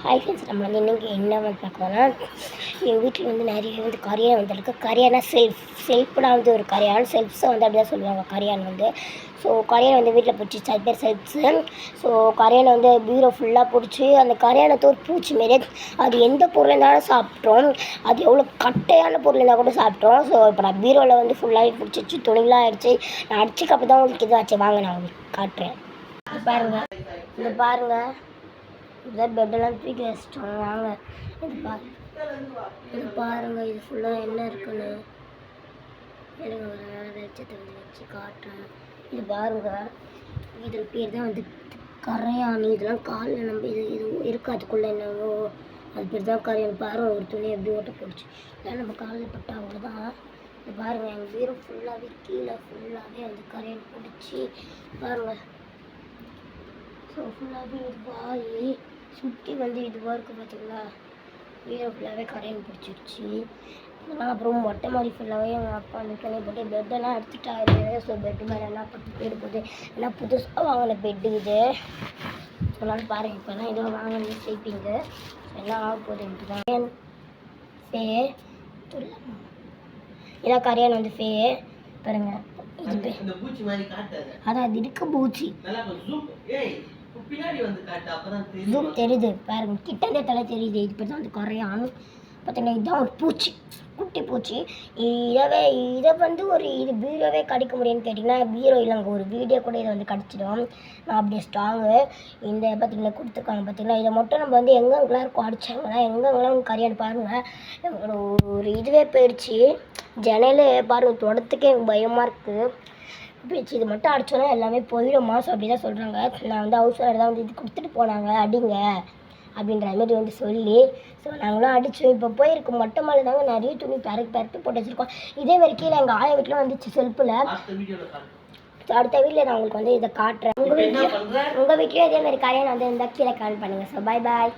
Hi friends, நம்ம வந்து இன்றைக்கி என்ன வந்து பார்க்கணும்னா, எங்கள் வீட்டில் வந்து நிறைய வந்து கரியான் வந்துருக்கு. கரியானா செல்ஃப்னா வந்து ஒரு கரியான், செல்ஃப்ஸை வந்து அப்படி தான் சொல்லுவாங்க கரியான் வந்து. ஸோ கரியான் வந்து வீட்டில் பிடிச்சி அது பேர் செல்ஃப்ஸு. ஸோ கரியானை வந்து பீரோ ஃபுல்லாக பிடிச்சி, அந்த கரியானத்தை ஒரு பூச்சி மாரி அது எந்த பொருள் இருந்தாலும் சாப்பிட்றோம். அது எவ்வளோ கட்டையான பொருள் இருந்தால் கூட சாப்பிட்றோம். ஸோ இப்போ நான் பீரோவில் வந்து ஃபுல்லாகவே பிடிச்சிச்சு, துணிலாம் ஆகிடுச்சு. நான் அடிச்சுக்கப்போ தான் உங்களுக்கு இதாச்சு. வாங்க நான் உங்களுக்கு காட்டுறேன். பாருங்கள், இந்த பாருங்கள், இதான் பெட்டெல்லாம் தூக்கி வச்சிட்டோம். வாங்க இது பாருங்கள், இது ஃபுல்லாக என்ன இருக்குன்னு எனக்கு ஒரு வெளிச்சத்தை வந்து வச்சு காட்டுறேன். இது பாருங்கள், இது பேர் தான் வந்து கரையான். இதெல்லாம் காலில் நம்ம இது இருக்குது, அதுக்குள்ளே என்னவோ அது பேர் தான் கரையான். பாருங்கள், ஒரு துணி எப்படி ஓட்ட போடுச்சு. இதெல்லாம் நம்ம காலில் பட்டால் அவ்வளோதான். இது பாருங்கள், எங்கள் வீடு ஃபுல்லாகவே கீழே ஃபுல்லாகவே வந்து கரையான் பிடிச்சி பாருங்கள். ஸோ ஃபுல்லாகவே இது வாய் சுற்றி வந்து இதுவாக இருக்குது பார்த்தீங்களா. வீடு ஃபுல்லாகவே கரையான் பிடிச்சிருச்சு. இதெல்லாம் அப்புறம் மொட்டை மாடி ஃபுல்லாகவே எங்கள் அப்பா வந்து துணி போட்டு பெட்டெல்லாம் எடுத்துட்டாரு. ஸோ பெட்டு மேலே எல்லாம் பட்டு போயிட்டு போகுது. எல்லாம் புதுசாக வாங்கின பெட்டு இது. சொன்னாலும் பாருங்கள், இப்போ தான் இதெல்லாம் வாங்கினது ஸ்லீப்பிங்கு எல்லாம் ஆக போகுது. எனக்கு தான் ஃபே இதான் கரையான் வந்து ஃபே பாருங்க. இது அதான் அது இருக்க பூச்சி ஜூம் தெரியுது பாருங்க, கிட்டே தலை தெரியுது. இது பேர் தான் வந்து கரையான். பார்த்தீங்கன்னா இதுதான் ஒரு பூச்சி, குட்டி பூச்சி. இதை வந்து ஒரு இது பீரோவே கடிக்க முடியும்னு கேட்டிங்கன்னா பீரோ இல்லைங்க, ஒரு வீடியோ கூட இதை வந்து கடிச்சிடும். நான் அப்படியே ஸ்ட்ராங்கு இந்த பார்த்திங்கன்னா கொடுத்துருக்காங்க. பார்த்திங்கன்னா இதை மட்டும் நம்ம வந்து எங்கெங்கெல்லாம் இருக்கும் அடித்தாங்கன்னா எங்கெங்கெல்லாம் கரையான் பாருங்கள். ஒரு இதுவே போயிடுச்சு. ஜன்னலே பாருங்கள், தொடத்துக்கே எனக்கு பயமாக இருக்குது. போயிடுச்சு. இது மட்டும் அடித்தோன்னா எல்லாமே போயிடுமா. ஸோ அப்படி தான் சொல்கிறாங்க. நான் வந்து ஹவுஸ் ஓனர் தான் வந்து இது கொடுத்துட்டு போனாங்க, அடிங்க அப்படின்ற மாதிரி வந்து சொல்லி. ஸோ நாங்களும் அடித்தோம். இப்போ போயிருக்கு மொட்டை மேலே தாங்க நிறைய துணி பரப்பி போட்டு வச்சுருக்கோம். இதே வரைக்கும் எங்கள் ஆயா வீட்டில் வந்துச்சு செல்ஃபில். அடுத்த வீட்டில் நான் உங்களுக்கு வந்து இதை காட்டுறேன். உங்கள் வீட்லேயும் இதே மாதிரி கரையான் வந்து இருந்தால் கீழே கமெண்ட் பண்ணுங்கள். So bye.